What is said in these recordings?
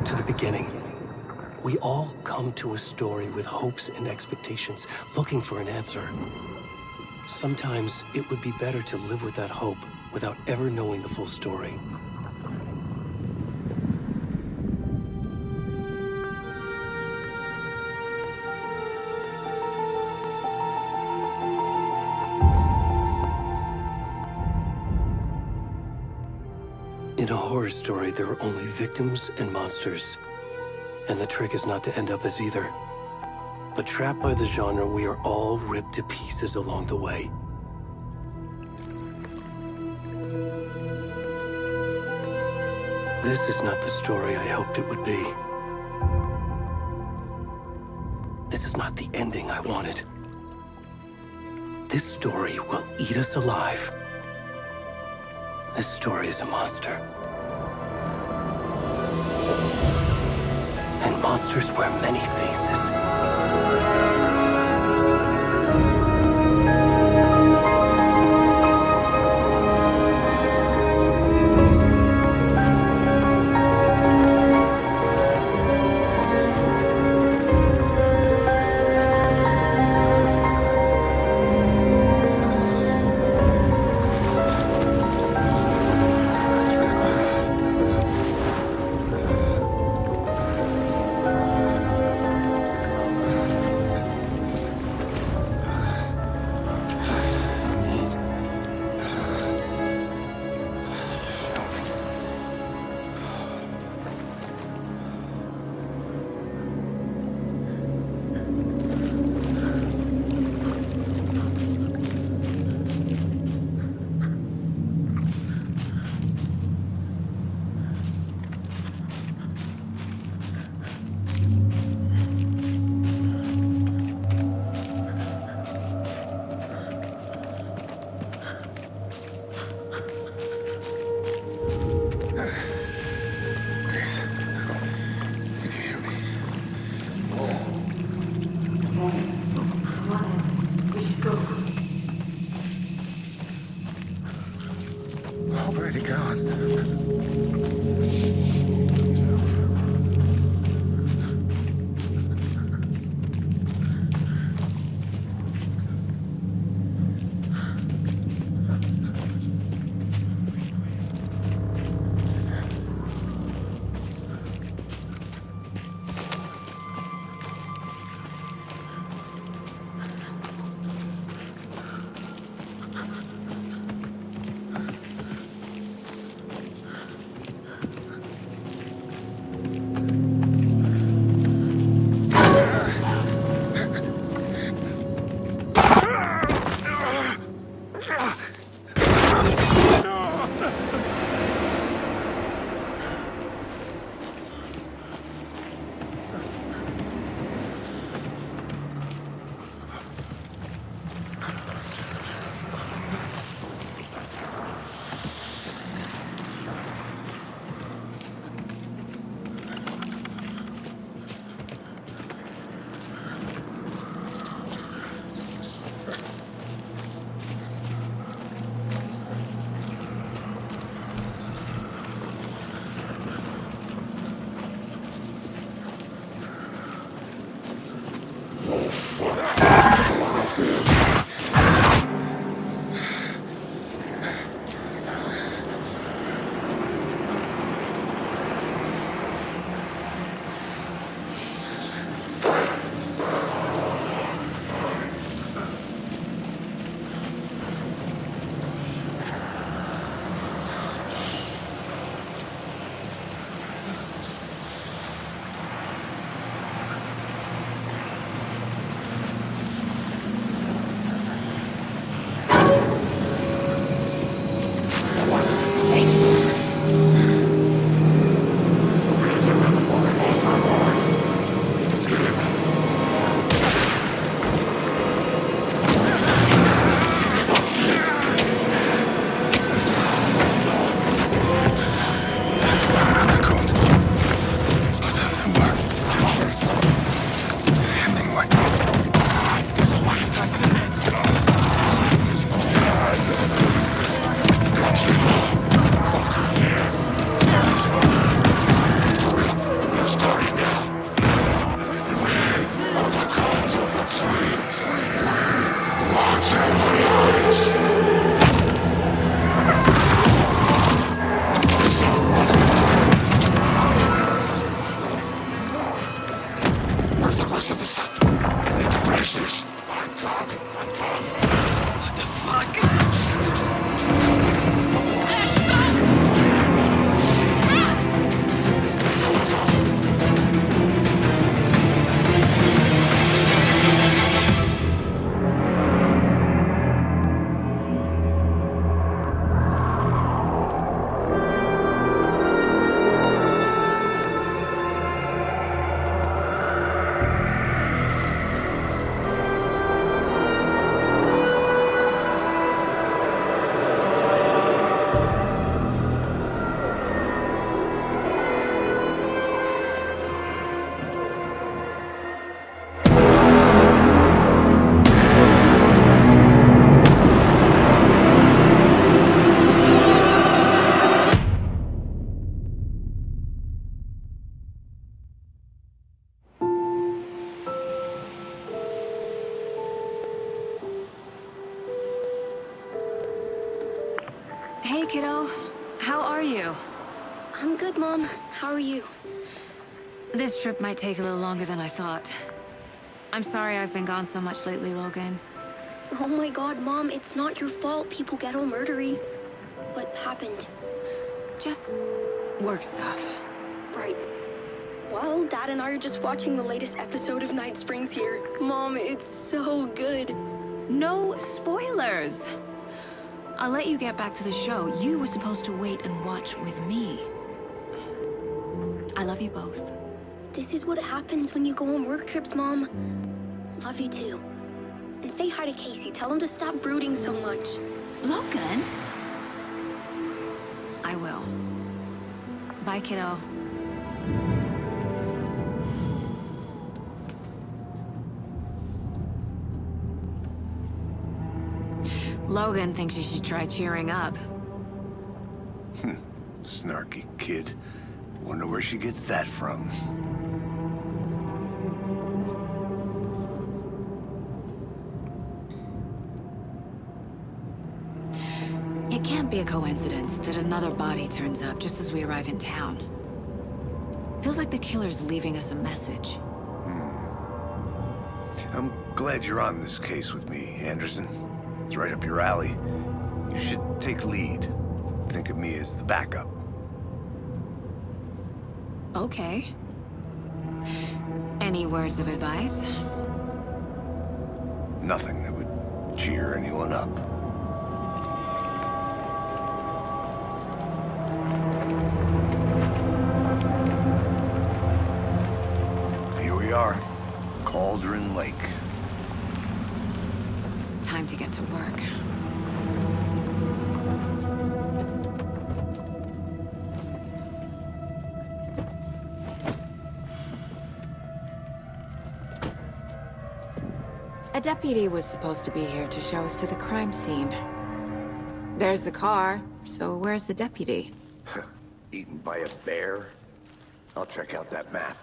to the beginning. We all come to a story with hopes and expectations, looking for an answer. Sometimes it would be better to live with that hope without ever knowing the full story. In a horror story, there are only victims and monsters. And the trick is not to end up as either. But trapped by the genre, we are all ripped to pieces along the way. This is not the story I hoped it would be. This is not the ending I wanted. This story will eat us alive. This story is a monster. And monsters wear many faces. kiddo. How are you? I'm good, Mom. How are you? This trip might take a little longer than I thought. I'm sorry I've been gone so much lately, Logan. Oh my god, Mom, it's not your fault people get all murdery. What happened? Just work stuff. Right. Well, Dad and I are just watching the latest episode of Night Springs here. Mom, it's so good. No spoilers! I'll let you get back to the show. You were supposed to wait and watch with me. I love you both. This is what happens when you go on work trips, Mom. Love you too. And say hi to Casey. Tell him to stop brooding so much. Logan? I will. Bye, kiddo. Logan thinks you should try cheering up. Snarky kid. Wonder where she gets that from. It can't be a coincidence that another body turns up just as we arrive in town. Feels like the killer's leaving us a message. I'm glad you're on this case with me, Anderson. It's right up your alley. You should take lead. Think of me as the backup. Okay. Any words of advice? Nothing that would cheer anyone up. Here we are. Cauldron Lake. Time to get to work. A deputy was supposed to be here to show us to the crime scene. There's the car, so where's the deputy? Eaten by a bear? I'll check out that map.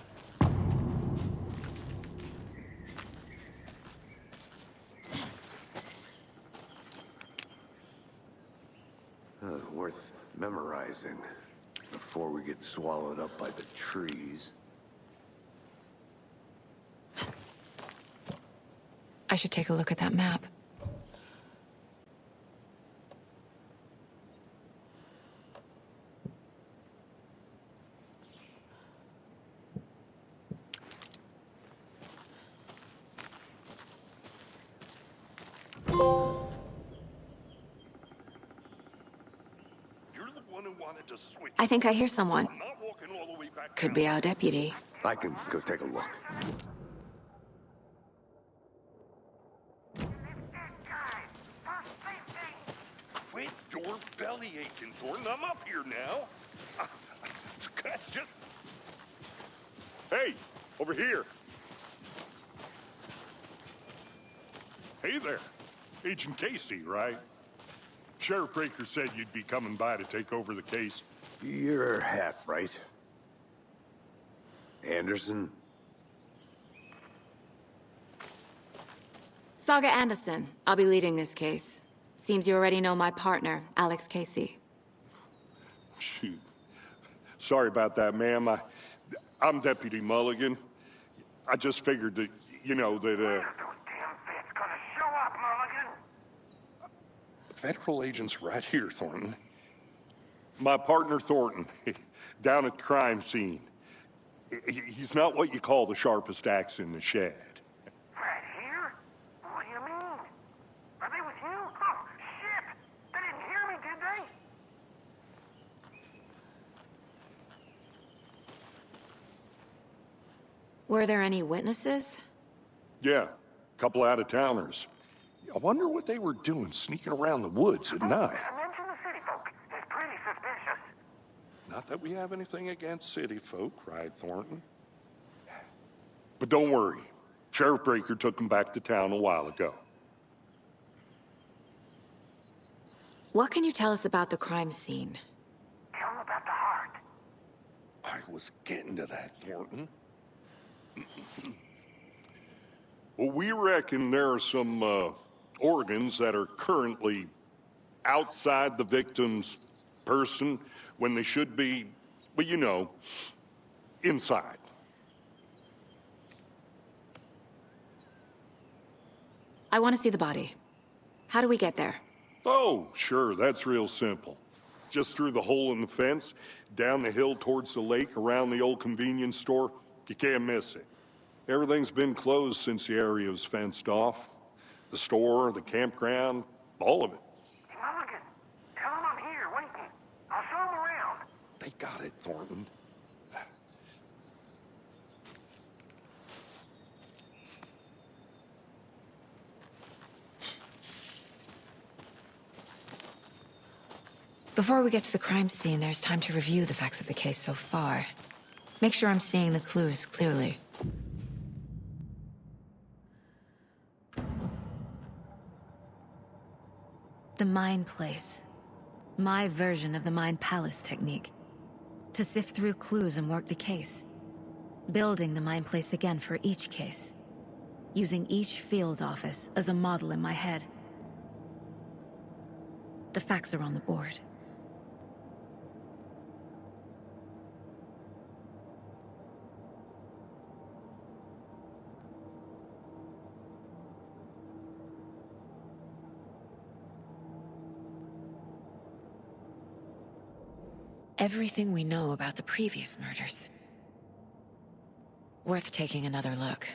Worth memorizing before we get swallowed up by the trees. I should take a look at that map. I think I hear someone. Could be our deputy. I can go take a look. Quit your belly aching, Thornton. I'm up here now. That's just... Hey, over here. Hey there. Agent Casey, right? Sheriff Breaker said you'd be coming by to take over the case. You're half right. Anderson? Saga Anderson. I'll be leading this case. Seems you already know my partner, Alex Casey. Shoot. Sorry about that, ma'am. I'm Deputy Mulligan. I just figured that, you know, that, Those damn feds gonna show up, Mulligan. Federal agent's right here, Thornton. My partner, Thornton, down at the crime scene. He's not what you call the sharpest axe in the shed. Right here? What do you mean? Are they with you? Oh, shit! They didn't hear me, did they? Were there any witnesses? Yeah, a couple out-of-towners. I wonder what they were doing sneaking around the woods at night. Mention the city folk. It's pretty suspicious. Not that we have anything against city folk, cried Thornton. But don't worry. Sheriff Breaker took them back to town a while ago. What can you tell us about the crime scene? Tell them about the heart. I was getting to that, Thornton. Well, we reckon there are some organs that are currently outside the victim's person when they should be, well, you know, inside. I want to see the body. How do we get there? Oh, sure, that's real simple. Just through the hole in the fence, down the hill towards the lake, around the old convenience store. You can't miss it. Everything's been closed since the area was fenced off. The store, the campground, all of it. Hey, Mulligan, tell him I'm here waiting. I'll show him around. They got it, Thornton. Before we get to the crime scene, there's time to review the facts of the case so far. Make sure I'm seeing the clues clearly. The Mind Place. My version of the Mind Palace technique. To sift through clues and work the case. Building the Mind Place again for each case. Using each field office as a model in my head. The facts are on the board. Everything we know about the previous murders. Worth taking another look.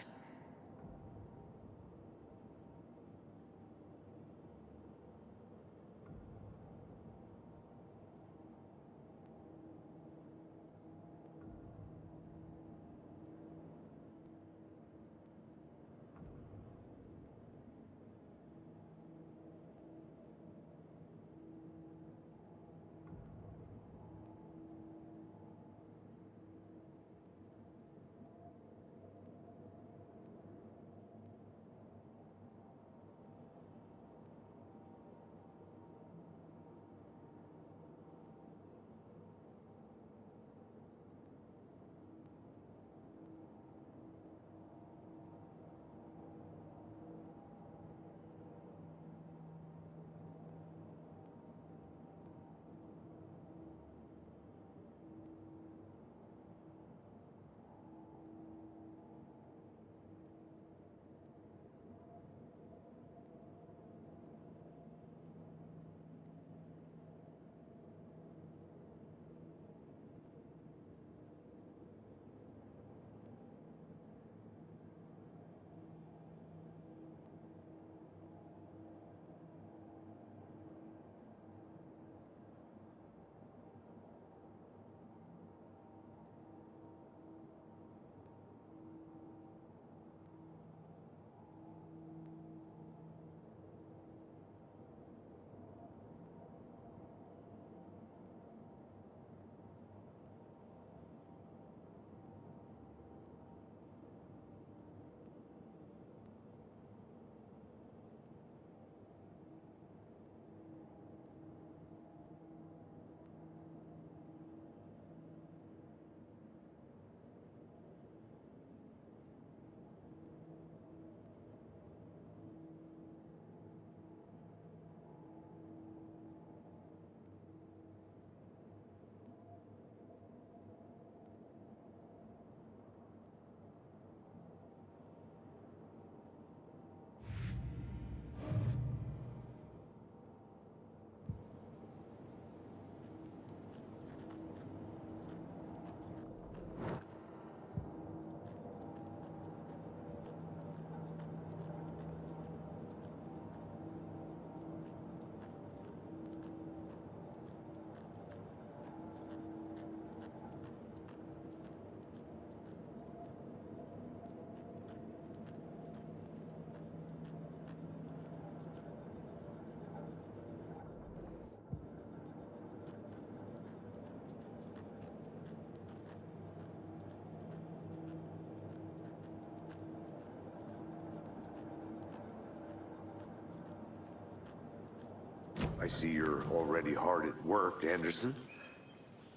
I see you're already hard at work, Anderson.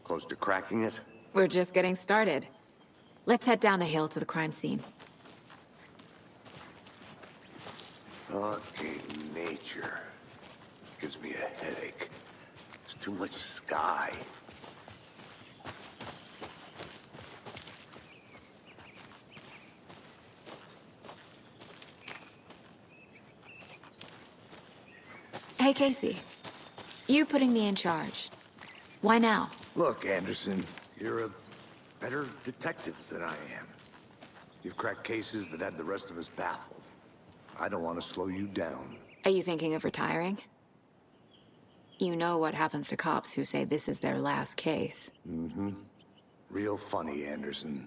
Close to cracking it? We're just getting started. Let's head down the hill to the crime scene. Fucking nature. Gives me a headache. Just Too much sky. Hey, Casey. You putting me in charge. Why now? Look, Anderson, you're a better detective than I am. You've cracked cases that had the rest of us baffled. I don't want to slow you down. Are you thinking of retiring? You know what happens to cops who say this is their last case. Mm-hmm. Real funny, Anderson.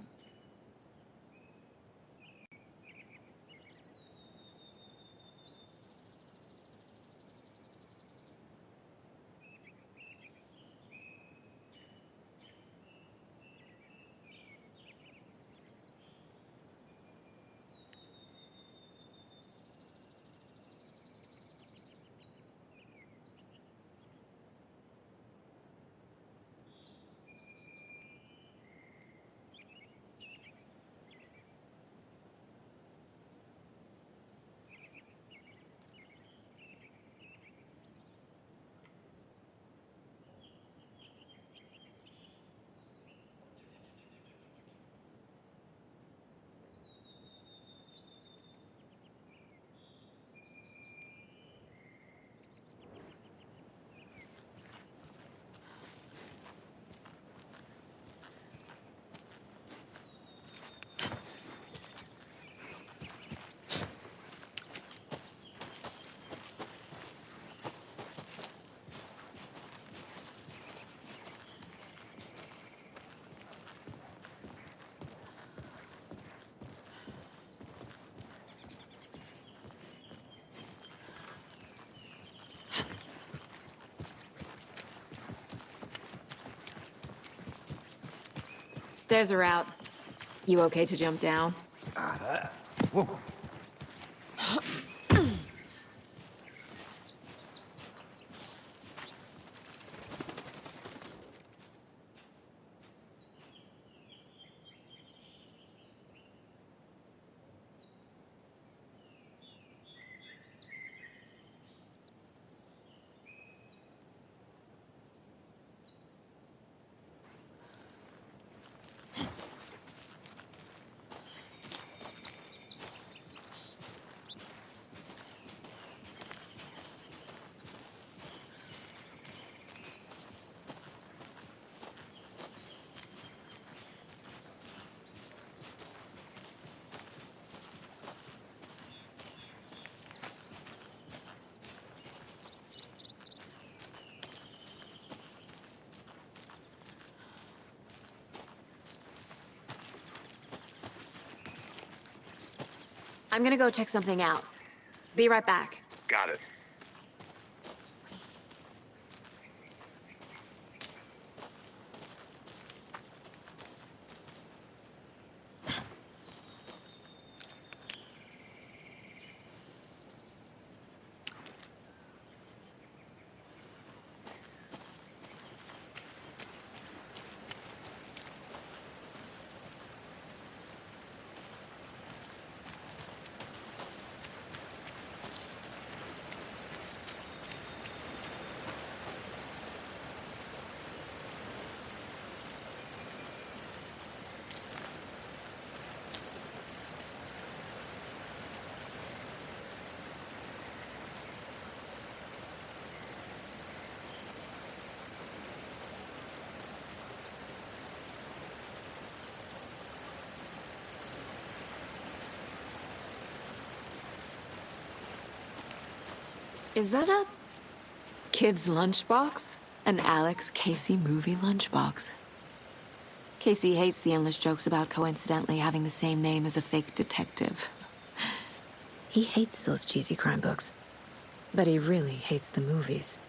Stairs are out. You okay to jump down? Whoa. I'm gonna go check something out. Be right back. Got it. Is that a kid's lunchbox? An Alex Casey movie lunchbox. Casey hates the endless jokes about coincidentally having the same name as a fake detective. He hates those cheesy crime books, but he really hates the movies.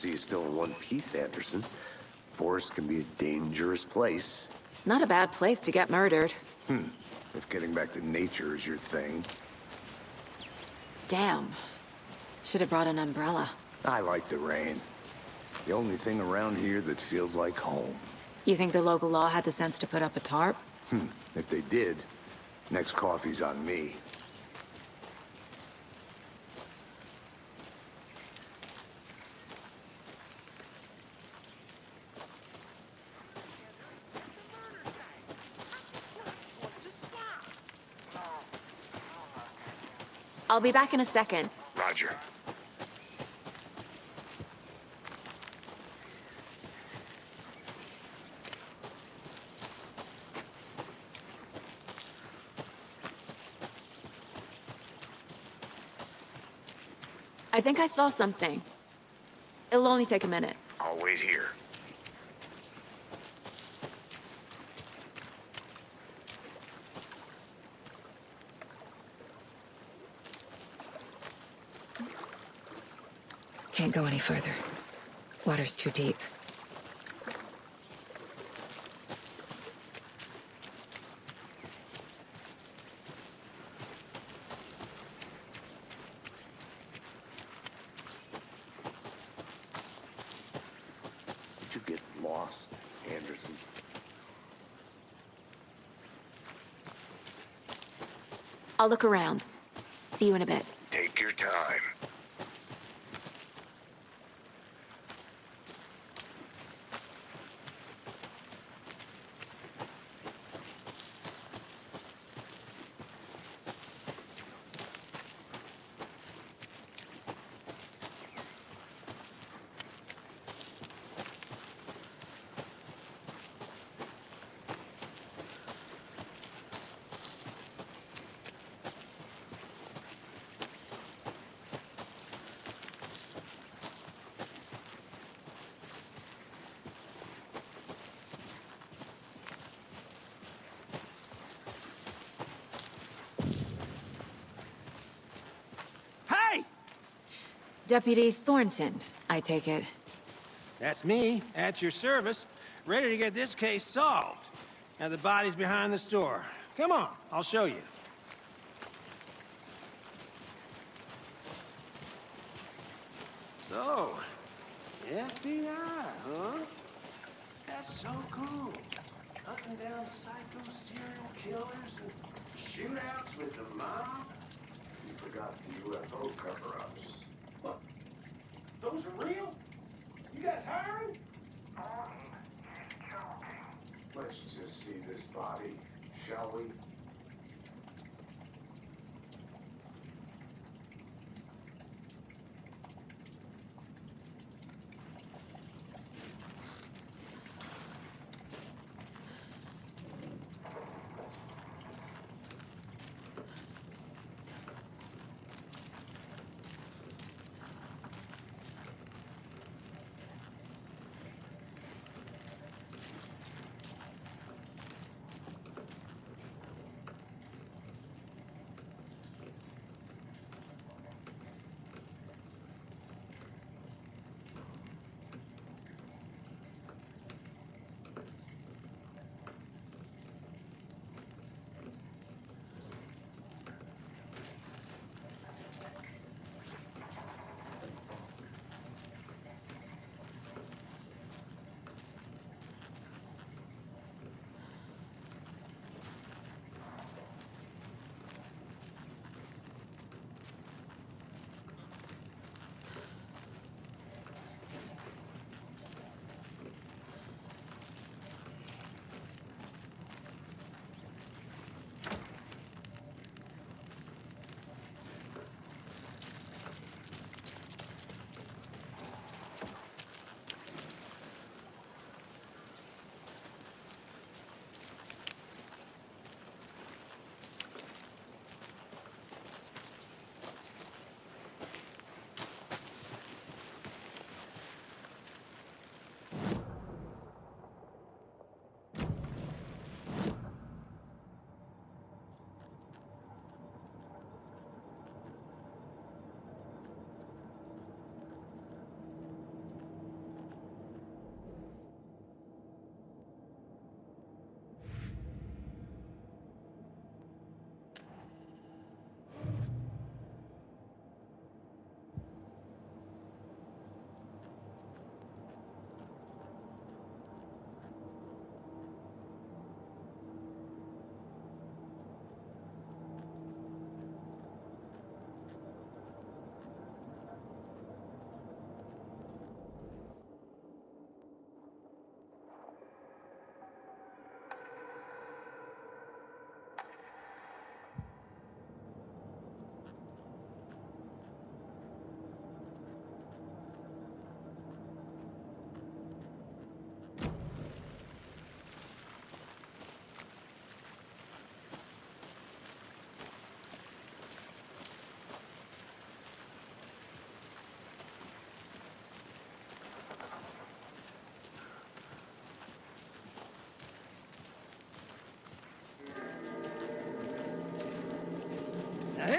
see you still in one piece, Anderson. Forest can be a dangerous place. Not a bad place to get murdered. If getting back to nature is your thing. Damn. Should have brought an umbrella. I like the rain. The only thing around here that feels like home. You think the local law had the sense to put up a tarp? If they did, next coffee's on me. I'll be back in a second. Roger. I think I saw something. It'll only take a minute. I'll wait here. Can't go any further. Water's too deep. Did you get lost, Anderson? I'll look around. See you in a bit. Take your time. Hey! Deputy Thornton, I take it. That's me, at your service, ready to get this case solved. Now the body's behind the store. Come on, I'll show you. So, FBI, huh? That's so cool. Hunting down psycho serial killers and shootouts with the mob. You forgot the UFO cover-ups. What? Those are real? You guys hiring? Let's just see this body, shall we?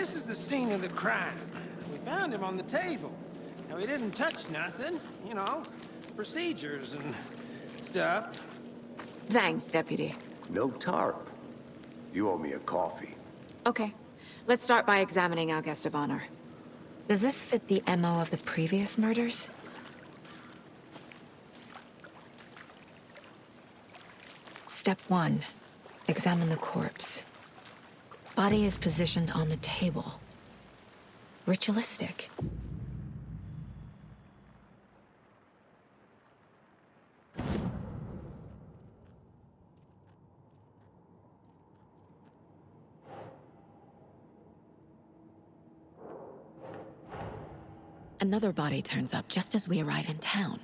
this is the scene of the crime. We found him on the table. Now, he didn't touch nothing, you know, procedures and stuff. Thanks, Deputy. No tarp. You owe me a coffee. Okay, let's start by examining our guest of honor. Does this fit the MO of the previous murders? Step 1. Examine the corpse. Body is positioned on the table. Ritualistic. Another body turns up just as we arrive in town.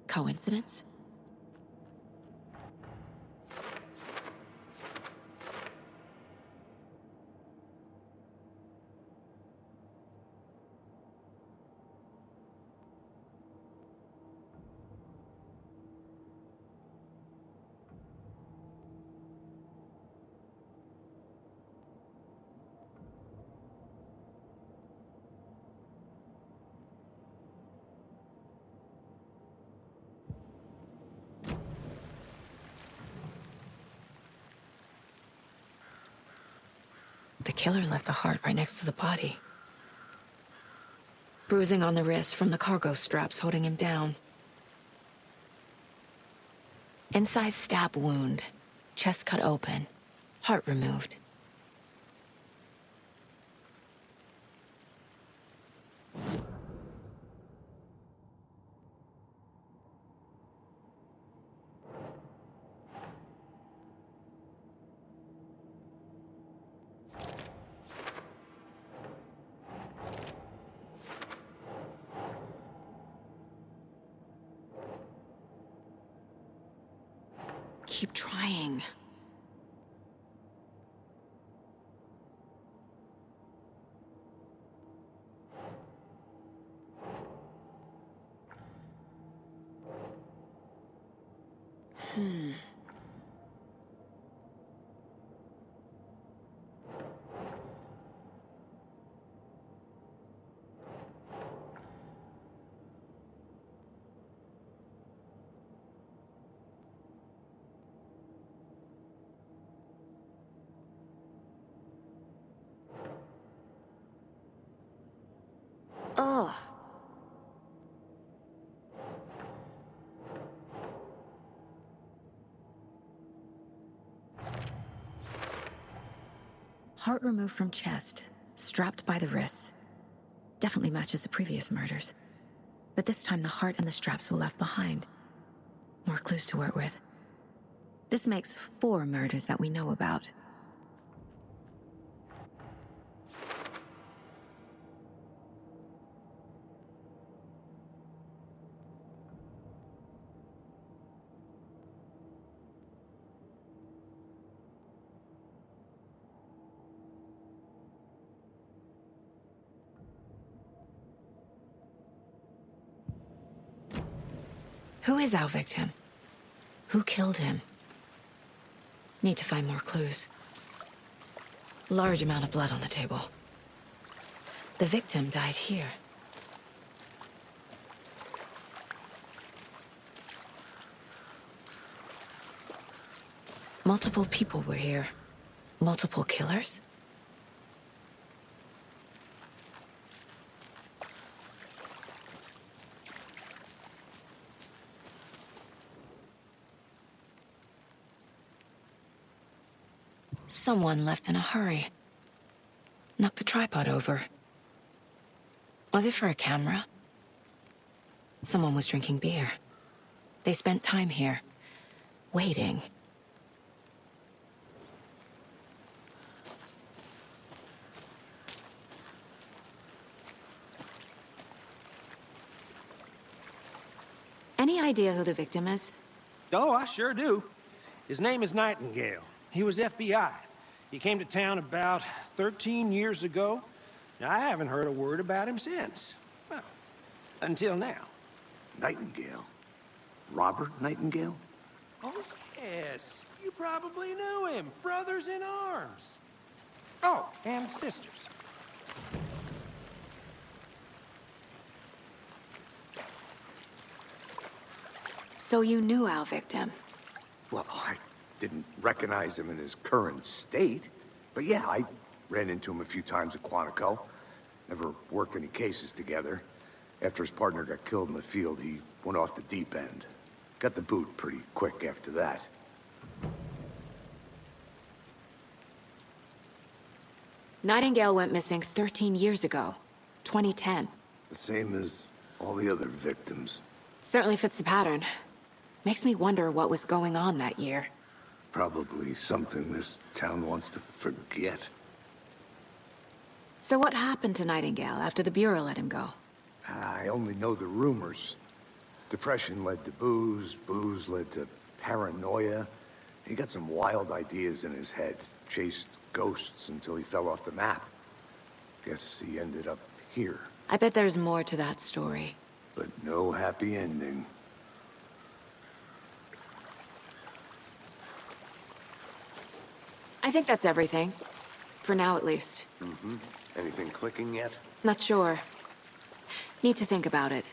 Coincidence? The killer left the heart right next to the body. Bruising on the wrist from the cargo straps holding him down. Incised stab wound. Chest cut open. Heart removed. Keep trying. Ugh. Heart removed from chest, strapped by the wrists. Definitely matches the previous murders. But this time the heart and the straps were left behind. More clues to work with. This makes 4 murders that we know about. Who is our victim? Who killed him? Need to find more clues. Large amount of blood on the table. The victim died here. Multiple people were here. Multiple killers? Someone left in a hurry. Knocked the tripod over. Was it for a camera? Someone was drinking beer. They spent time here, waiting. Any idea who the victim is? Oh, I sure do. His name is Nightingale. He was FBI. He came to town about 13 years ago. I haven't heard a word about him since. Well, until now. Nightingale? Robert Nightingale? Oh, yes. You probably knew him. Brothers in arms. Oh, and sisters. So you knew our victim? Well, I didn't recognize him in his current state. But yeah, I ran into him a few times at Quantico. Never worked any cases together. After his partner got killed in the field, he went off the deep end. Got the boot pretty quick after that. Nightingale went missing 13 years ago. 2010. The same as all the other victims. Certainly fits the pattern. Makes me wonder what was going on that year. Probably something this town wants to forget. So what happened to Nightingale after the Bureau let him go? I only know the rumors. Depression led to booze, booze led to paranoia. He got some wild ideas in his head, chased ghosts until he fell off the map. Guess he ended up here, I bet there's more to that story. but no happy ending. I think that's everything. For now, at least. Anything clicking yet? Not sure. Need to think about it.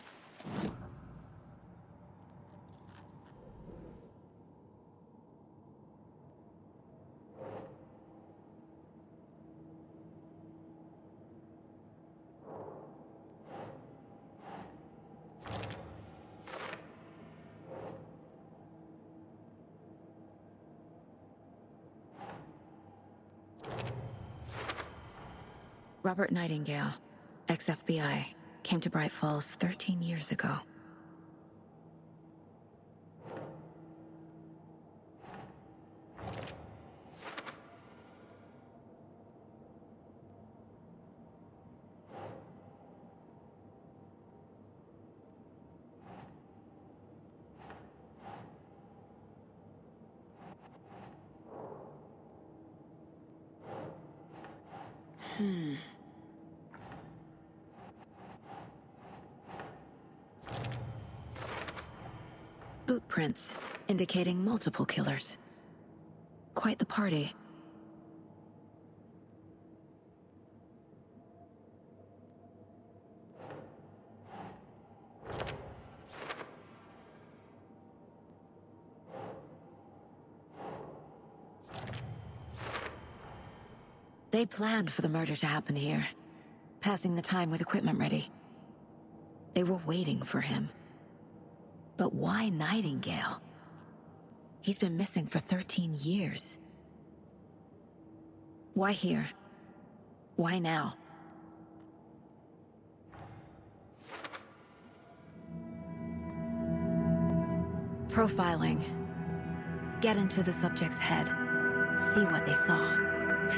Robert Nightingale, ex-FBI, came to Bright Falls 13 years ago. Boot prints, indicating multiple killers. Quite the party. They planned for the murder to happen here, passing the time with equipment ready. They were waiting for him. But why Nightingale? He's been missing for 13 years. Why here? Why now? Profiling. Get into the subject's head. See what they saw.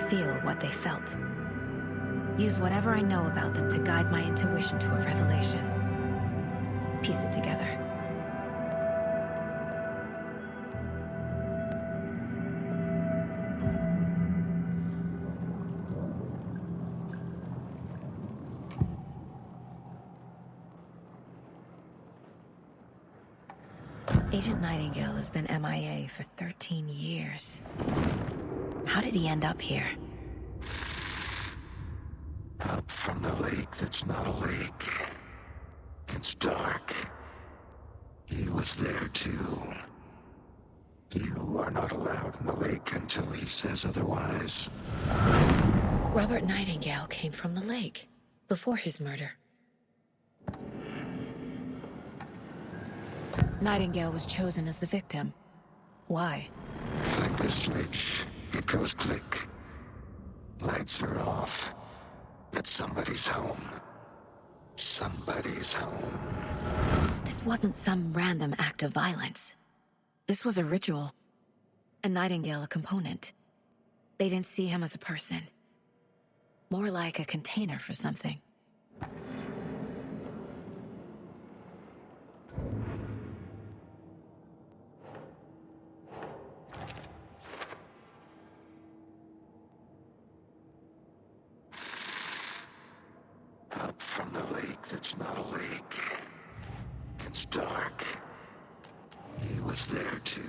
Feel what they felt. Use whatever I know about them to guide my intuition to a revelation. Piece it together. Agent Nightingale has been MIA for 13 years. How did he end up here? Up from the lake that's not a lake. It's dark. He was there too. You are not allowed in the lake until he says otherwise. Robert Nightingale came from the lake, before his murder. Nightingale was chosen as the victim. Why? Flick the switch. It goes click. Lights are off. But somebody's home. Somebody's home. This wasn't some random act of violence. This was a ritual. And Nightingale a component. They didn't see him as a person. More like a container for something. Up from the lake that's not a lake. It's dark. He was there too.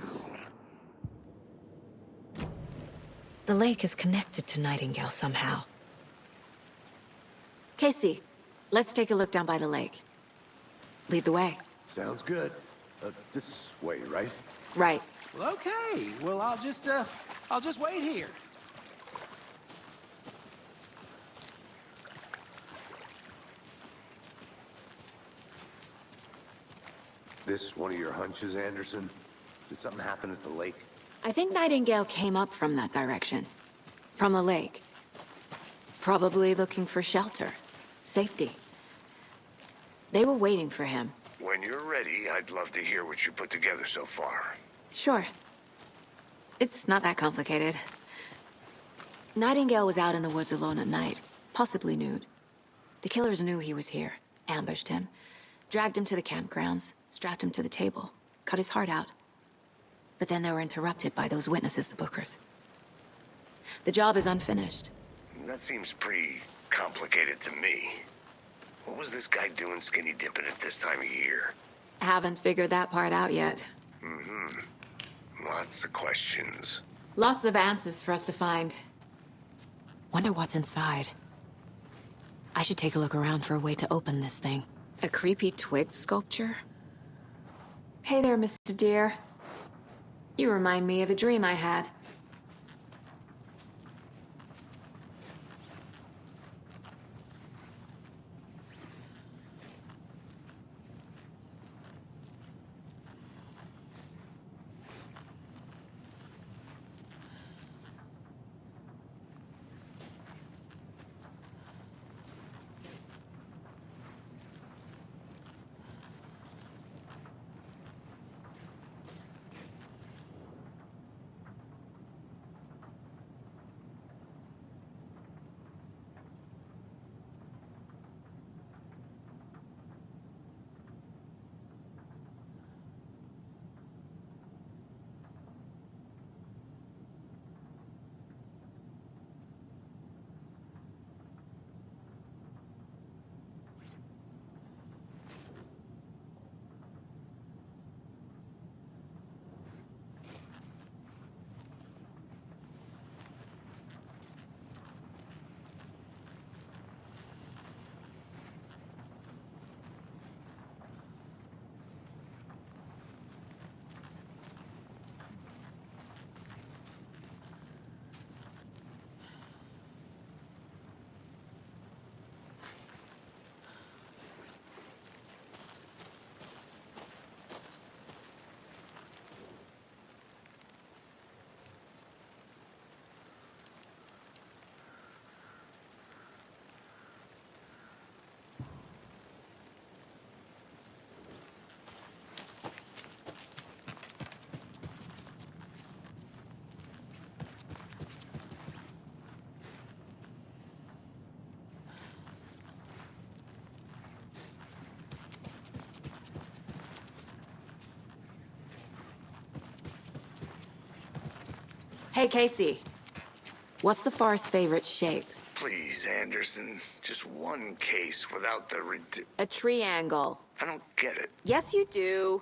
The lake is connected to Nightingale somehow. Casey, let's take a look down by the lake. Lead the way. Sounds good. This way, right? Right. Well, okay. Well, I'll just wait here. This one of your hunches, Anderson? Did something happen at the lake? I think Nightingale came up from that direction. From the lake. Probably looking for shelter. Safety. They were waiting for him. When you're ready, I'd love to hear what you put together so far. Sure. It's not that complicated. Nightingale was out in the woods alone at night, possibly nude. The killers knew he was here, ambushed him, dragged him to the campgrounds, strapped him to the table, cut his heart out. But then they were interrupted by those witnesses, the Bookers. The job is unfinished. That seems pretty complicated to me. What was this guy doing skinny dipping at this time of year? Haven't figured that part out yet. Lots of questions. Lots of answers for us to find. Wonder what's inside. I should take a look around for a way to open this thing. A creepy twig sculpture? Hey there, Mr. Deer. You remind me of a dream I had. Hey, Casey. What's the forest's favorite shape? Please, Anderson. Just one case without the A triangle. I don't get it. Yes, you do.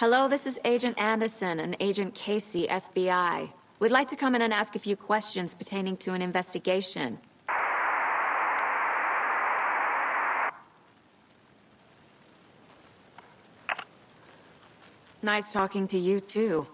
Hello, this is Agent Anderson and Agent Casey, FBI. We'd like to come in and ask a few questions pertaining to an investigation. Nice talking to you, too.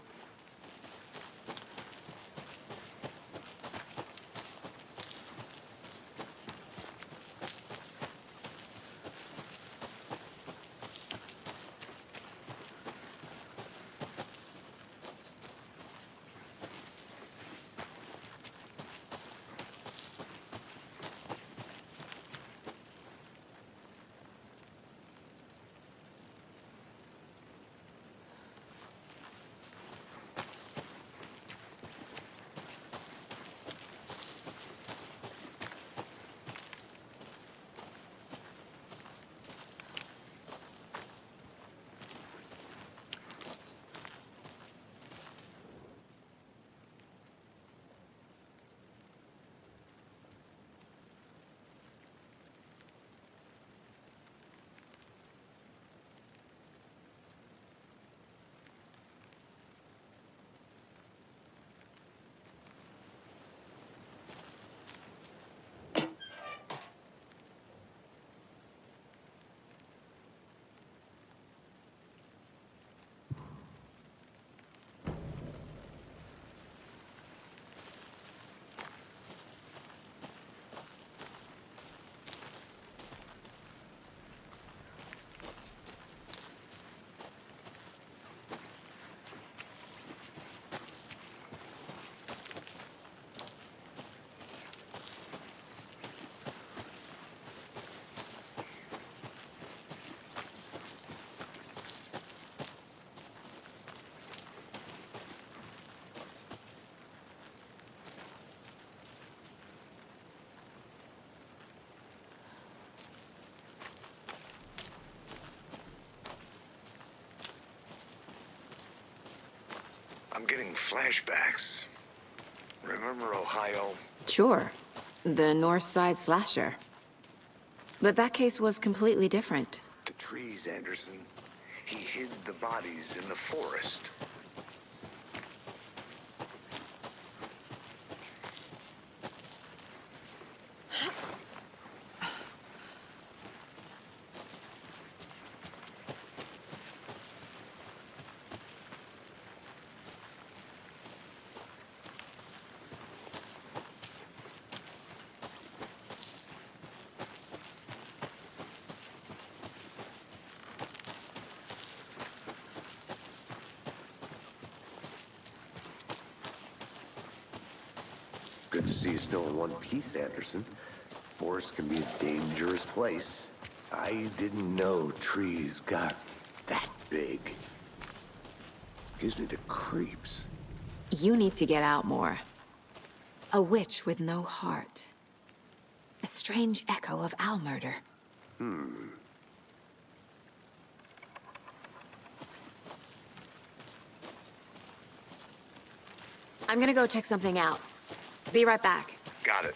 I'm getting flashbacks. Remember Ohio? Sure. The North Side Slasher. But that case was completely different. The trees, Anderson. He hid the bodies in the forest. Good to see you still in one piece, Anderson. Forest can be a dangerous place. I didn't know trees got that big. Gives me the creeps. You need to get out more. A witch with no heart. A strange echo of owl murder. I'm gonna go check something out. Be right back. Got it.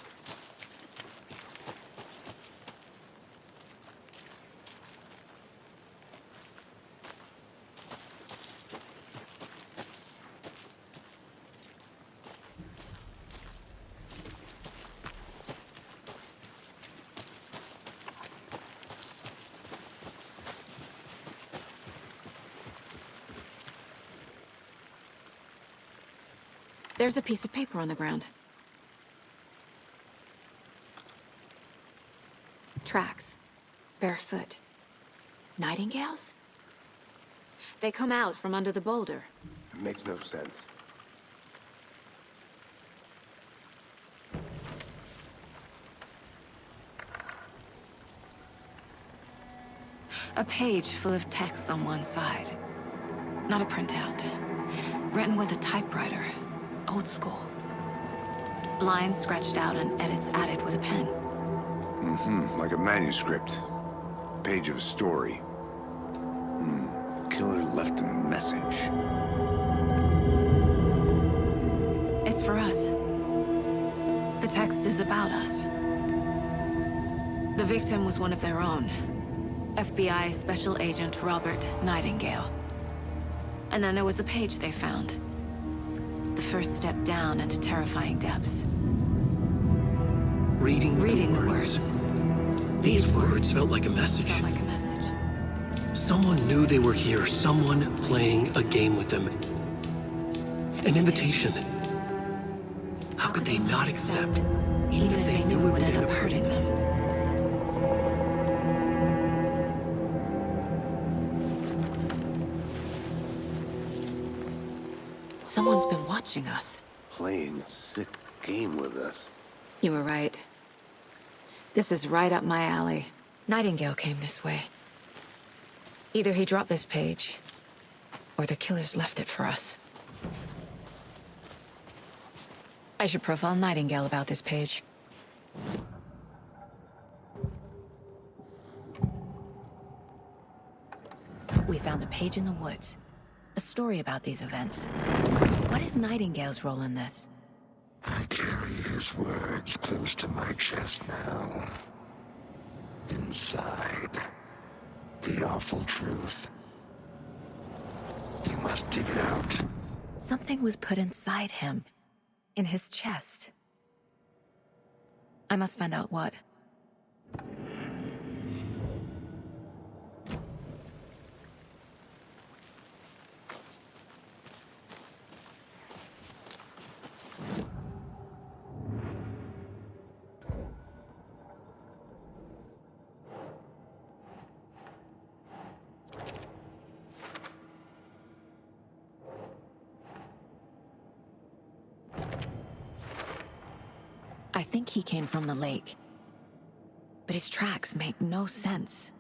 There's a piece of paper on the ground. Tracks. Barefoot. Nightingales? They come out from under the boulder. It makes no sense. A page full of text on one side. Not a printout. Written with a typewriter. Old school. Lines scratched out and edits added with a pen. Like a manuscript. Page of a story. The killer left a message. It's for us. The text is about us. The victim was one of their own. FBI Special Agent Robert Nightingale. And then there was the page they found. The first step down into terrifying depths. Reading The words. These words felt like a message. Felt like a message. Someone knew they were here, someone playing a game with them. An invitation. How could they not accept, Even if they knew it would end up hurting them. Someone's been watching us. Playing a sick game with us. You were right. This is right up my alley. Nightingale came this way. Either he dropped this page, or the killers left it for us. I should profile Nightingale about this page. We found a page in the woods. A story about these events. What is Nightingale's role in this? I carry his words close to my chest now. Inside, the awful truth. You must dig it out. Something was put inside him. In his chest. I must find out what. I think he came from the lake. But his tracks make no sense.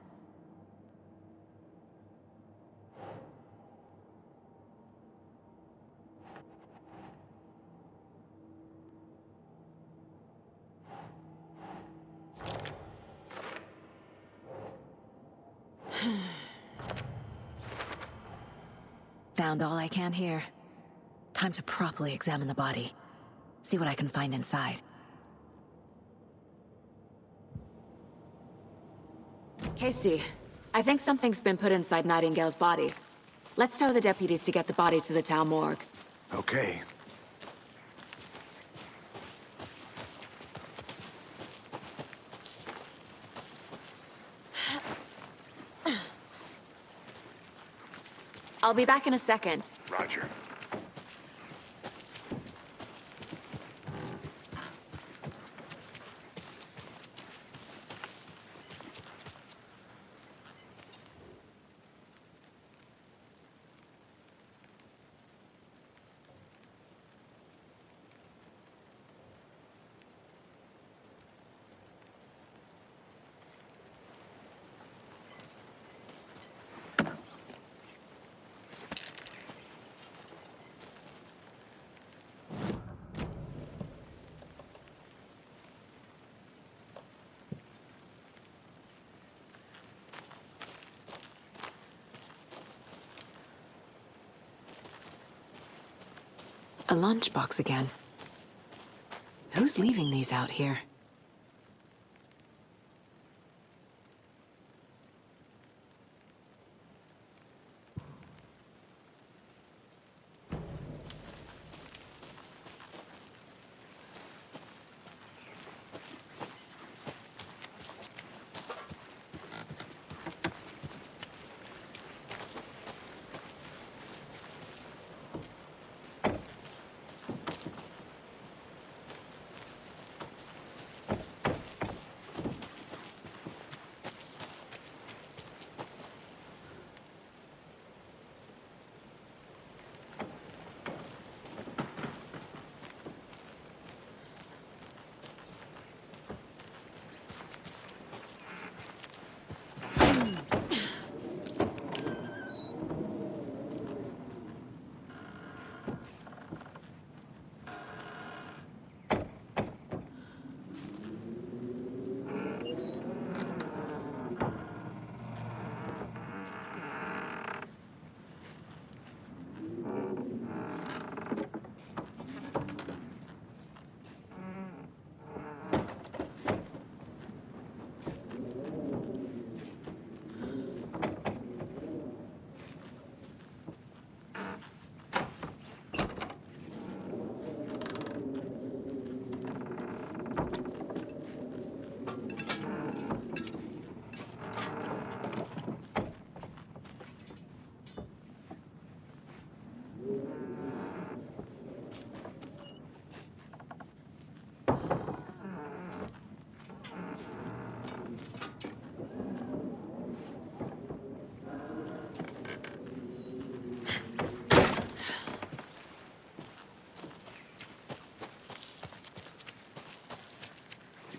Found all I can here. Time to properly examine the body. See what I can find inside. Casey, I think something's been put inside Nightingale's body. Let's tell the deputies to get the body to the town morgue. Okay. I'll be back in a second. Roger. A lunchbox again. Who's leaving these out here?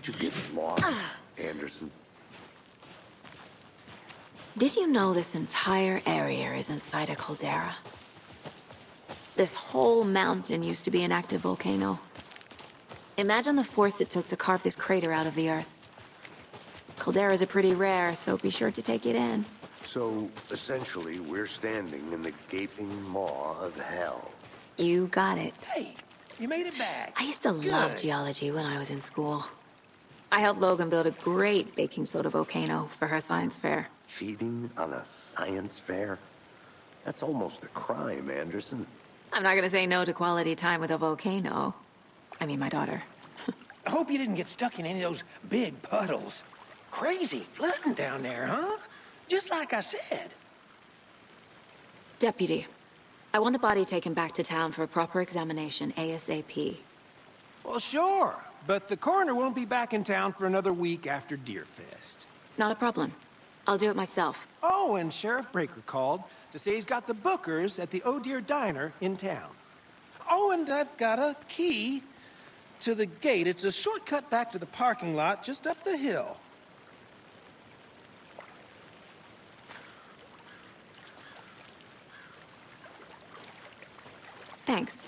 Did you get lost, Anderson? Did you know this entire area is inside a caldera? This whole mountain used to be an active volcano. Imagine the force it took to carve this crater out of the earth. Calderas are pretty rare, so be sure to take it in. So, essentially, we're standing in the gaping maw of hell. You got it. Hey, you made it back. I used to love Good. geology when I was in school. I helped Logan build a great baking soda volcano for her science fair. Cheating on a science fair? That's almost a crime, Anderson. I'm not gonna say no to quality time with a volcano. I mean, my daughter. I hope you didn't get stuck in any of those big puddles. Crazy flooding down there, huh? Just like I said. Deputy, I want the body taken back to town for a proper examination ASAP. Well, sure. But the coroner won't be back in town for another week after Deerfest. Not a problem. I'll do it myself. Oh, and Sheriff Breaker called to say he's got the Bookers at the Oh Dear Diner in town. Oh, and I've got a key to the gate. It's a shortcut back to the parking lot just up the hill. Thanks.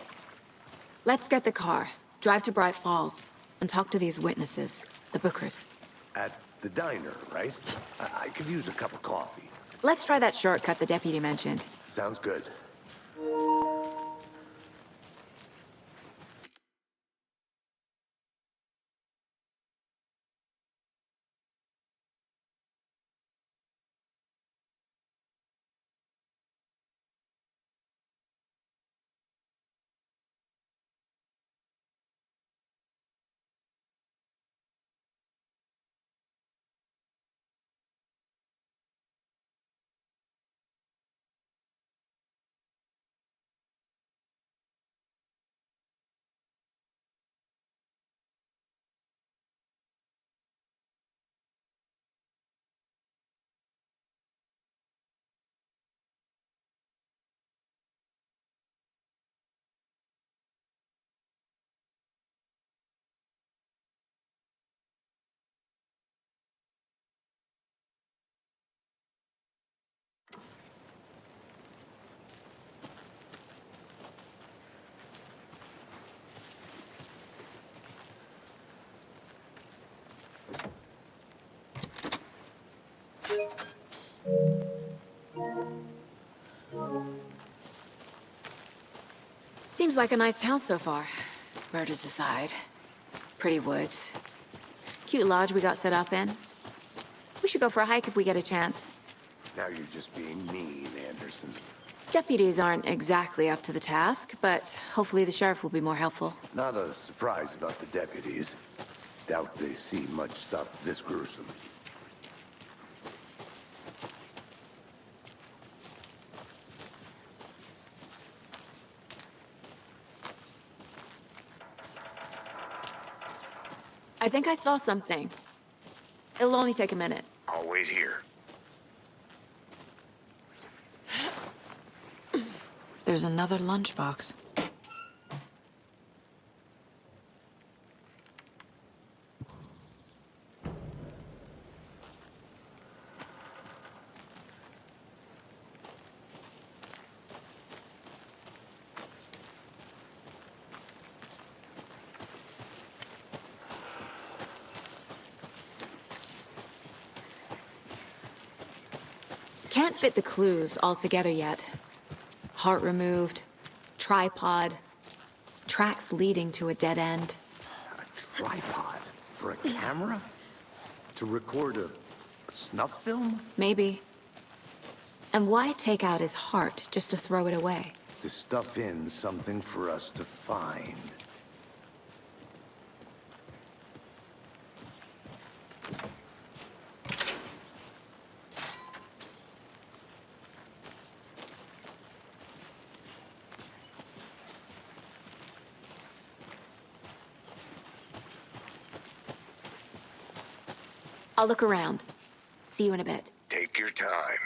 Let's get the car, drive to Bright Falls, and talk to these witnesses, the Bookers. At the diner, right? I could use a cup of coffee. Let's try that shortcut the deputy mentioned. Sounds good. Seems like a nice town so far. Murders aside. Pretty woods. Cute lodge we got set up in. We should go for a hike if we get a chance. Now you're just being mean, Anderson. Deputies aren't exactly up to the task, but hopefully the sheriff will be more helpful. Not a surprise about the deputies. Doubt they see much stuff this gruesome. I think I saw something. It'll only take a minute. I'll wait here. There's another lunchbox. Can't fit the clues all together yet. Heart removed, tripod, tracks leading to a dead end. A tripod? For a camera? To record a snuff film? Maybe. And why take out his heart just to throw it away? To stuff in something for us to find. I'll look around. See you in a bit. Take your time.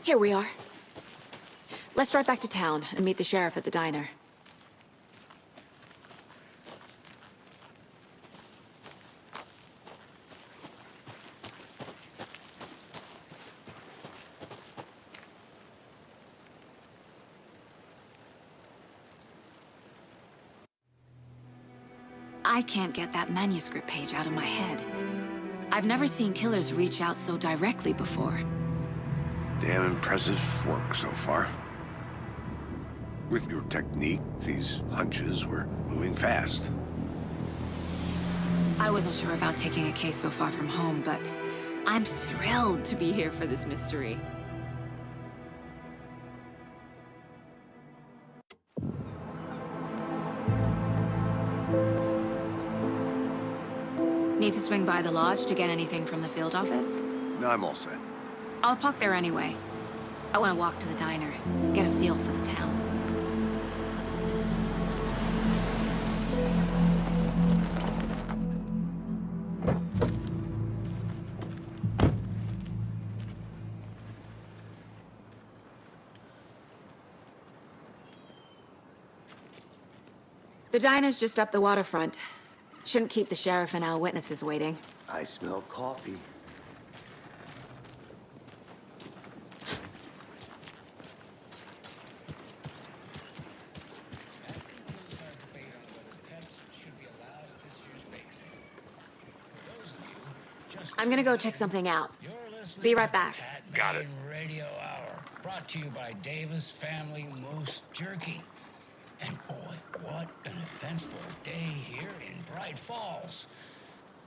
Here we are. Let's drive back to town and meet the sheriff at the diner. I can't get that manuscript page out of my head. I've never seen killers reach out so directly before. Damn impressive work so far. With your technique, these hunches were moving fast. I wasn't sure about taking a case so far from home, but I'm thrilled to be here for this mystery. Need to swing by the lodge to get anything from the field office? No, I'm all set. I'll park there anyway. I want to walk to the diner, get a feel for the town. The diner's just up the waterfront. Shouldn't keep the sheriff and our witnesses waiting. I smell coffee. I'm gonna go check something out. Be right back. Got it. Radio Hour, brought to you by Davis Family Moose Jerky. And boy, what an eventful day here in Bright Falls.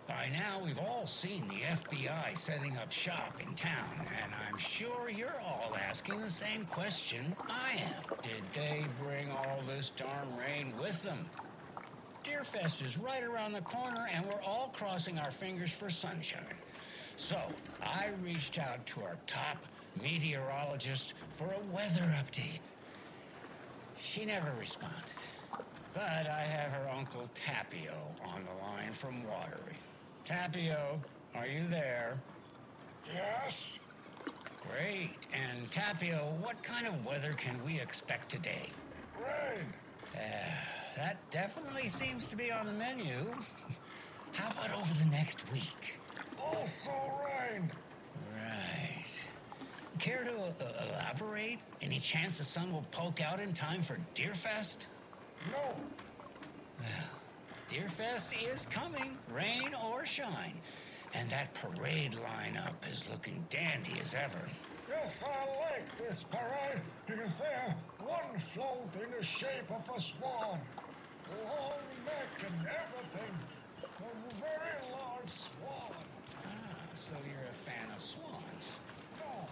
By now, we've all seen the FBI setting up shop in town, and I'm sure you're all asking the same question I am. Did they bring all this darn rain with them? Deerfest is right around the corner, and we're all crossing our fingers for sunshine. So, I reached out to our top meteorologist for a weather update. She never responded. But I have her Uncle Tapio on the line from Watery. Tapio, are you there? Yes? Great. And Tapio, what kind of weather can we expect today? Rain. That definitely seems to be on the menu. How about over the next week? Also rain. Right. Care to elaborate? Any chance the sun will poke out in time for Deerfest? No. Well, Deerfest is coming, rain or shine. And that parade lineup is looking dandy as ever. Yes, I like this parade because they're one float in the shape of a swan. Long neck and everything. A very large swan. Ah, so you're a fan of swans. No.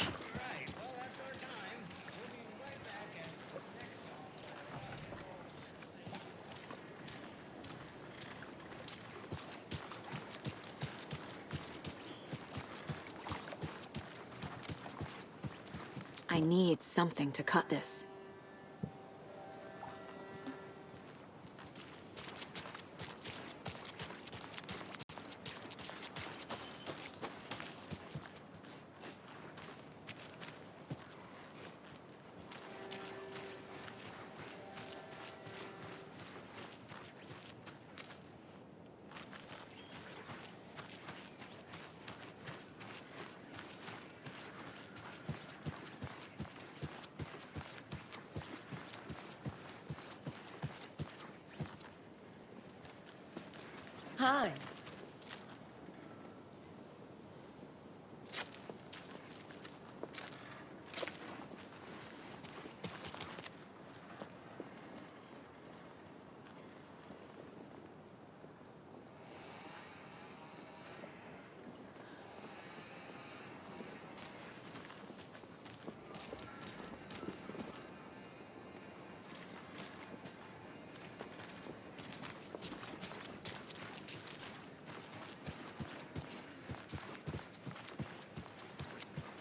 Right, well, that's our time. We'll be right back after this next song. I need something to cut this. Hi.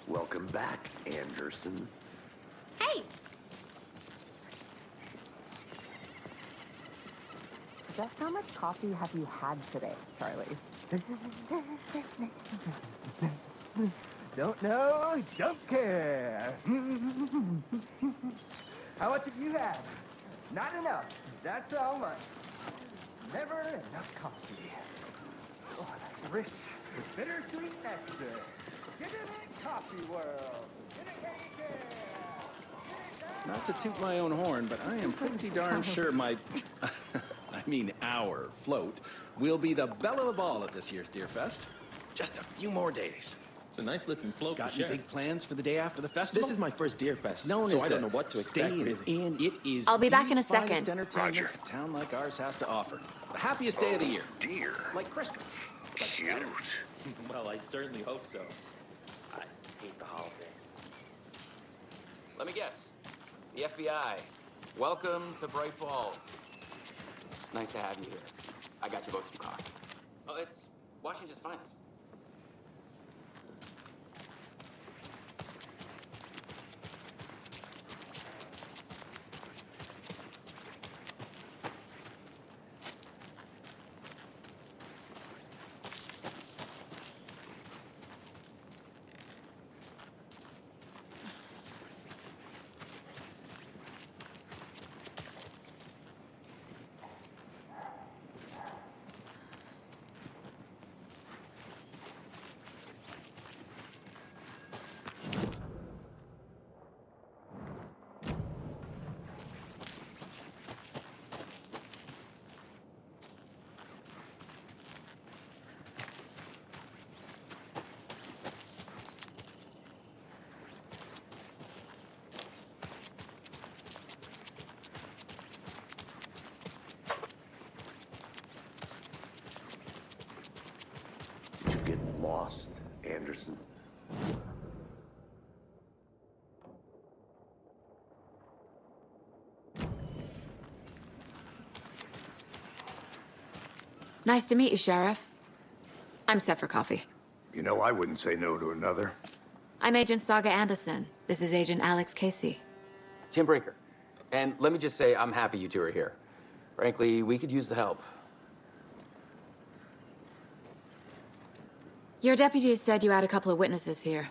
Welcome back, Anderson. Hey! Just how much coffee have you had today, Charlie? Don't know, don't care. How much have you had? Not enough. That's all much. Never enough coffee. Oh, that's rich with bittersweet nectar. Get in it, coffee world. Get it, get it, Not to toot my own horn, but I am pretty darn sure my, I mean our float, will be the belle of the ball at this year's Deer Fest. Just a few more days. It's a nice looking float. Got any big plans for the day after the festival? This is my first Deer Fest, Known so as I the don't know what to expect, really. And it is I'll be back in a the finest second. entertainment a town like ours has to offer. The happiest day of the year. Dear. Like Christmas. But Cute. better. Well, I certainly hope so. I hate the holidays. Let me guess. The FBI. Welcome to Bright Falls. It's nice to have you here. I got you both some coffee. Oh, it's Washington's finest. Did you get lost, Anderson? Nice to meet you, Sheriff. I'm set for coffee. You know, I wouldn't say no to another. I'm Agent Saga Anderson. This is Agent Alex Casey. Tim Brinker. And let me just say, I'm happy you two are here. Frankly, we could use the help. Your deputies said you had a couple of witnesses here.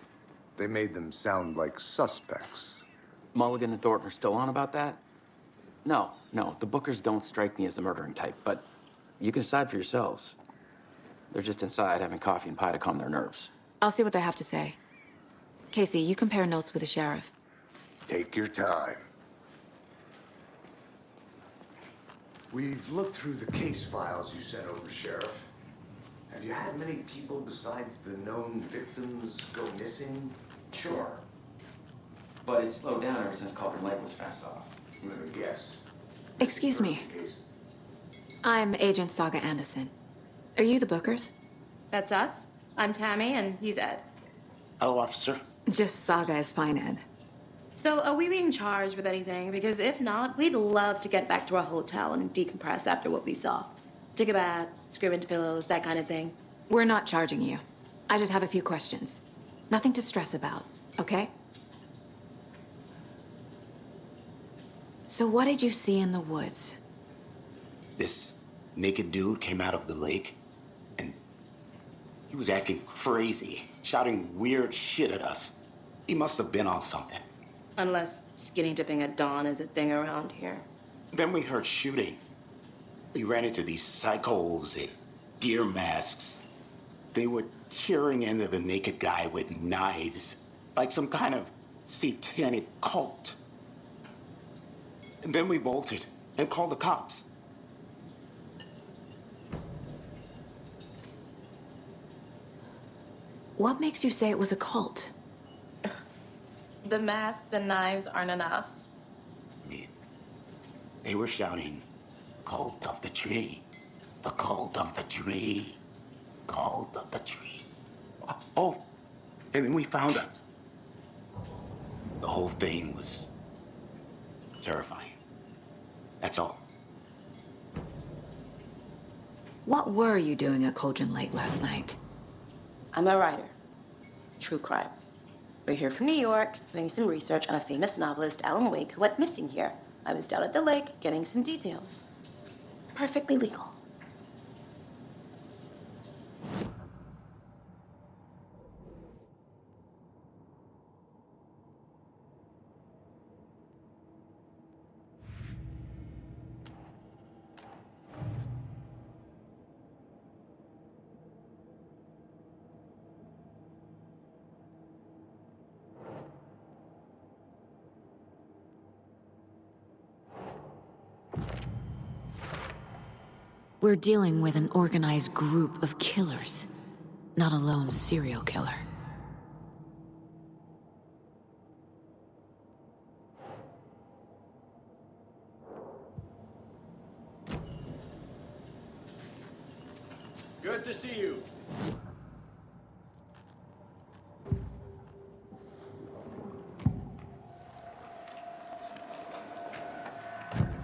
They made them sound like suspects. Mulligan and Thornton are still on about that? No, the Bookers don't strike me as the murdering type, but you can decide for yourselves. They're just inside having coffee and pie to calm their nerves. I'll see what they have to say. Casey, you compare notes with the sheriff. Take your time. We've looked through the case files you sent over, Sheriff. Have you had many people besides the known victims go missing? Sure. But it's slowed down ever since Culver Lake was fenced off. I'm gonna guess. Excuse me. I'm Agent Saga Anderson. Are you the Bookers? That's us. I'm Tammy, and he's Ed. Hello, officer. Just Saga is fine, Ed. So, are we being charged with anything? Because if not, we'd love to get back to our hotel and decompress after what we saw. Take a bath, scream into pillows, that kind of thing. We're not charging you. I just have a few questions. Nothing to stress about, okay? So what did you see in the woods? This naked dude came out of the lake, and he was acting crazy, shouting weird shit at us. He must have been on something. Unless skinny dipping at dawn is a thing around here. Then we heard shooting. We ran into these psychos in deer masks. They were tearing into the naked guy with knives, like some kind of satanic cult. And then we bolted and called the cops. What makes you say it was a cult? The masks and knives aren't enough. They were shouting, "Cult of the tree, the cult of the tree, cult of the tree." Oh, and then we found out. The whole thing was terrifying. That's all. What were you doing at Cauldron Lake last night? I'm a writer. True crime. We're here from New York, doing some research on a famous novelist, Alan Wake, who went missing here. I was down at the lake, getting some details. Perfectly legal. We're dealing with an organized group of killers, not a lone serial killer. Good to see you.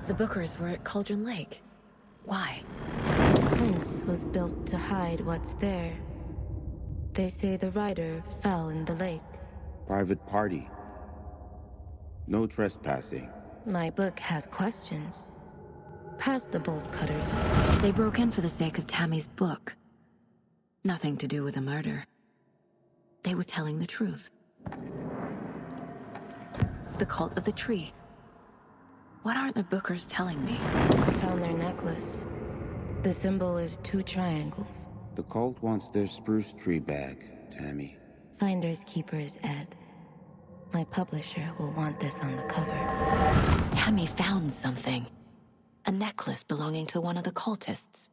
The Bookers were at Cauldron Lake. Why? The fence was built to hide what's there. They say the rider fell in the lake. Private party. No trespassing. My book has questions. Past the bolt cutters. They broke in for the sake of Tammy's book. Nothing to do with the murder. They were telling the truth. The cult of the tree. What aren't the Bookers telling me? I found their necklace. The symbol is 2 triangles. The cult wants their spruce tree back, Tammy. Finders keepers, Ed. My publisher will want this on the cover. Tammy found something. A necklace belonging to one of the cultists.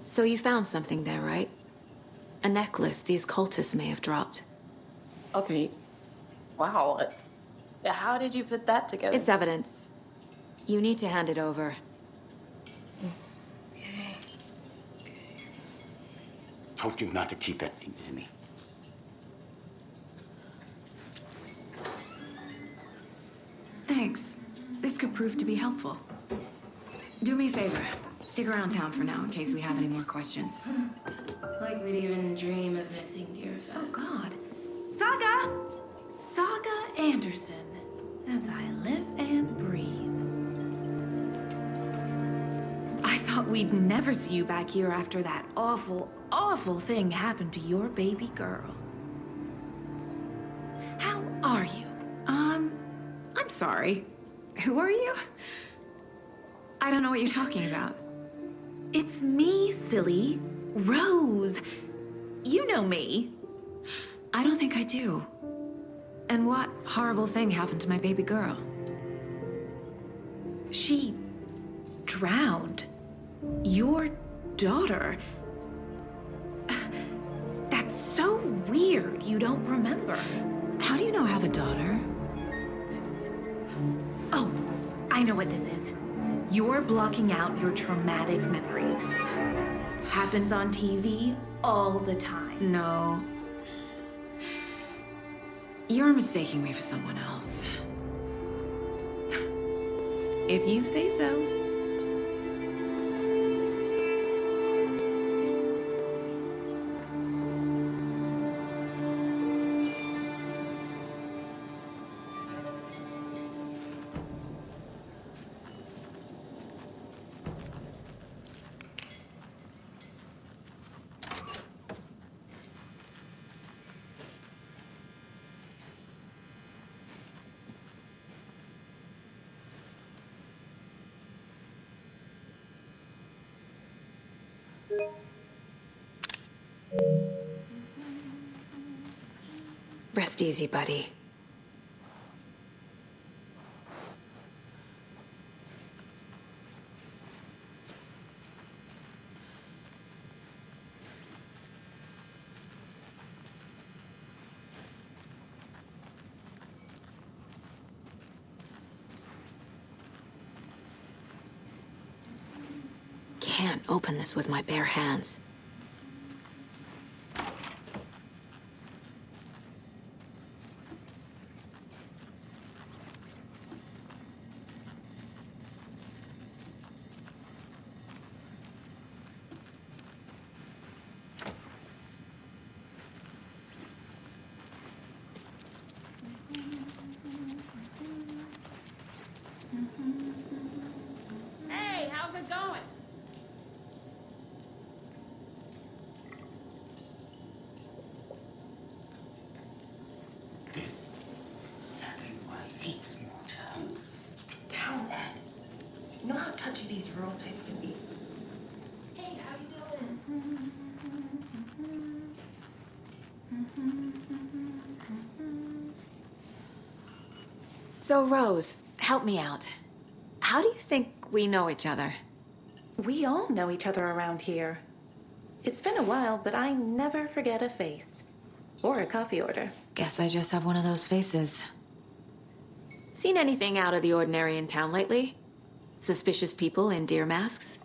So you found something there, right? A necklace these cultists may have dropped. Okay. Wow. How did you put that together? It's evidence. You need to hand it over. Told you not to keep that thing, Timmy. Thanks. This could prove to be helpful. Do me a favor. Stick around town for now in case we have any more questions. Like we'd even dream of missing Deerfest. Oh, God. Saga! Saga Anderson. As I live and breathe. I thought we'd never see you back here after that awful, awful thing happened to your baby girl. How are you? I'm sorry. Who are you? I don't know what you're talking about. It's me, silly. Rose. You know me. I don't think I do. And what horrible thing happened to my baby girl? She drowned. Your daughter. That's so weird you don't remember. How do you know I have a daughter? Oh, I know what this is. You're blocking out your traumatic memories. Happens on TV all the time. No. You're mistaking me for someone else. If you say so. Rest easy, buddy. Can't open this with my bare hands. Hey, how's it going? This is exactly why I hate small towns. Down, Ed. You know how touchy these rural types can be. Hey, how you doing? So, Rose, help me out. How do you think we know each other? We all know each other around here. It's been a while, but I never forget a face. Or a coffee order. Guess I just have one of those faces. Seen anything out of the ordinary in town lately? Suspicious people in deer masks?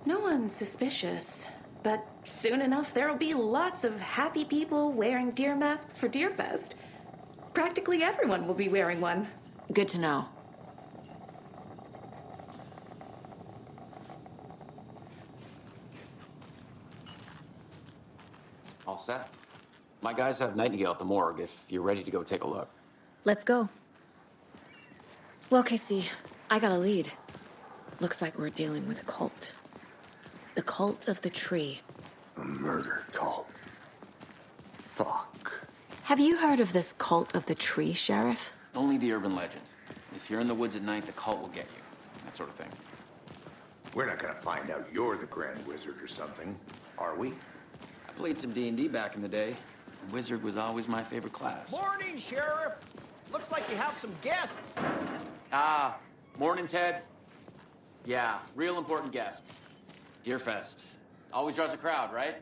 No one's suspicious. But soon enough, there'll be lots of happy people wearing deer masks for Deerfest. Practically everyone will be wearing one. Good to know. All set. My guys have Nightingale at the morgue if you're ready to go take a look. Let's go. Well, Casey, I got a lead. Looks like we're dealing with a cult. The Cult of the Tree. A murder cult. Fuck. Have you heard of this Cult of the Tree, Sheriff? Only the urban legend. If you're in the woods at night, the cult will get you. That sort of thing. We're not gonna find out you're the Grand Wizard or something, are we? I played some D&D back in the day. Wizard was always my favorite class. Morning, Sheriff. Looks like you have some guests. Ah, morning, Ted. Yeah, real important guests. Deerfest. Always draws a crowd, right?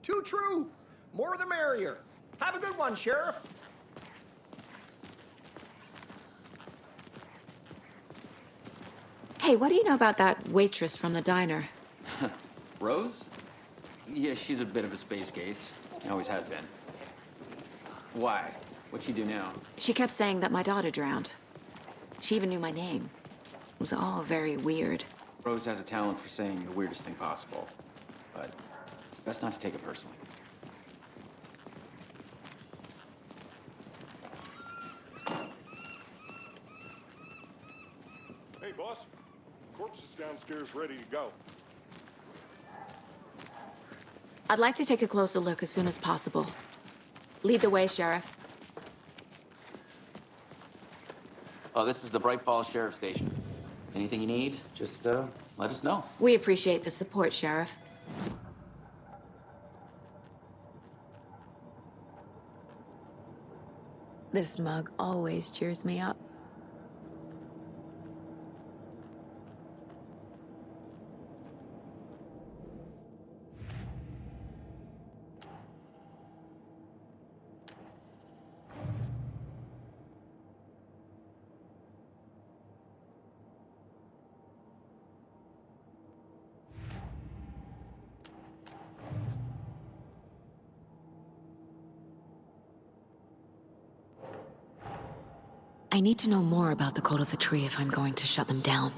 Too true. More the merrier. Have a good one, Sheriff. Hey, what do you know about that waitress from the diner? Rose? Yeah, she's a bit of a space case. Always has been. Why? What'd she do now? She kept saying that my daughter drowned. She even knew my name. It was all very weird. Rose has a talent for saying the weirdest thing possible. But it's best not to take it personally. Hey, boss. Corpse is downstairs ready to go. I'd like to take a closer look as soon as possible. Lead the way, Sheriff. Oh, this is the Bright Falls Sheriff Station. Anything you need, just let us know. We appreciate the support, Sheriff. This mug always cheers me up. I need to know more about the Cult of the Tree if I'm going to shut them down.